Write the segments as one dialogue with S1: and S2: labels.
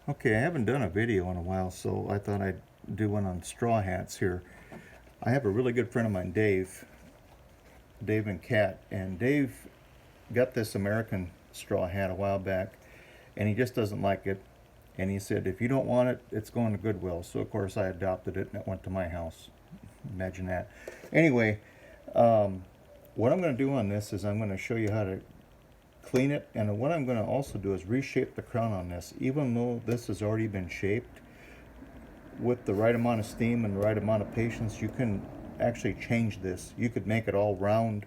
S1: Okay, I haven't done a video in a while, so I thought I'd do one on straw hats here. I have a really good friend of mine, Dave and Kat, and Dave got this American straw hat a while back, and he just doesn't like it. And he said, if you don't want it, it's going to Goodwill. So, of course, I adopted it, and it went to my house. Imagine that. Anyway, what I'm going to do on this is I'm going to show you how to clean it, and what I'm going to also do is reshape the crown on this. Even though this has already been shaped, with the right amount of steam and the right amount of patience, you can actually change this. You could make it all round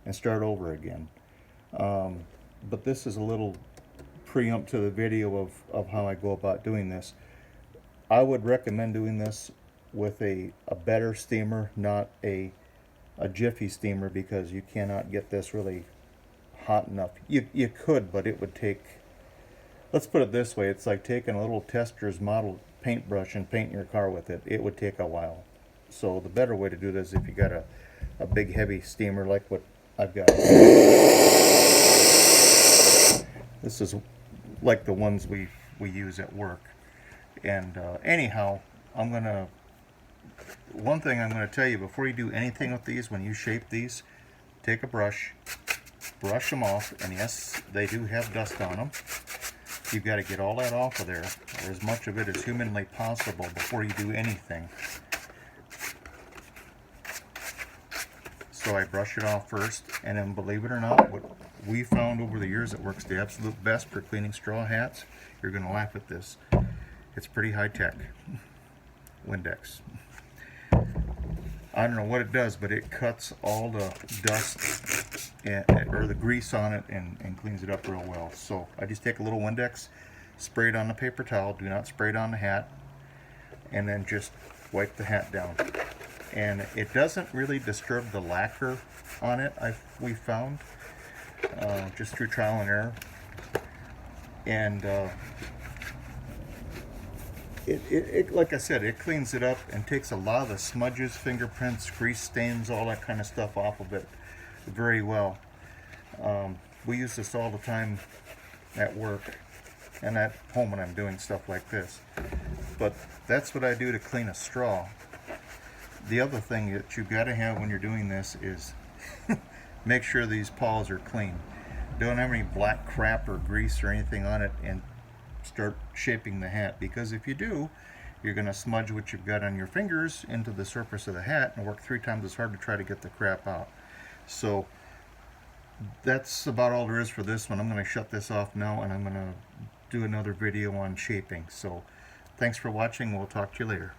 S1: and start over again. But this is a little preempt to the video of how I go about doing this. I would recommend doing this with a better steamer, not a Jiffy steamer, because you cannot get this really hot enough. You could, but it would take, let's put it this way, it's like taking a little tester's model paintbrush and painting your car with it. It would take a while. So the better way to do this, if you got a big heavy steamer like what I've got. This is like the ones we use at work. And anyhow, one thing I'm gonna tell you before you do anything with these, when you shape these, take a brush, brush them off, and yes, they do have dust on them. You've got to get all that off of there, or as much of it as humanly possible, before you do anything. So I brush it off first, and then, believe it or not, what we found over the years that works the absolute best for cleaning straw hats, you're going to laugh at this, it's pretty high tech. Windex. I don't know what it does, but it cuts all the dust or the grease on it and cleans it up real well. So I just take a little Windex, spray it on the paper towel, do not spray it on the hat, and then just wipe the hat down. And it doesn't really disturb the lacquer on it, we found, just through trial and error. And like I said, it cleans it up and takes a lot of the smudges, fingerprints, grease stains, all that kind of stuff off of it very well. We use this all the time at work and at home when I'm doing stuff like this. But that's what I do to clean a straw. The other thing that you've got to have when you're doing this is make sure these paws are clean. Don't have any black crap or grease or anything on it, and start shaping the hat, because if you do, you're going to smudge what you've got on your fingers into the surface of the hat and work 3 times as hard to try to get the crap out. So that's about all there is for this one. I'm going to shut this off now, and I'm going to do another video on shaping. So thanks for watching. We'll talk to you later.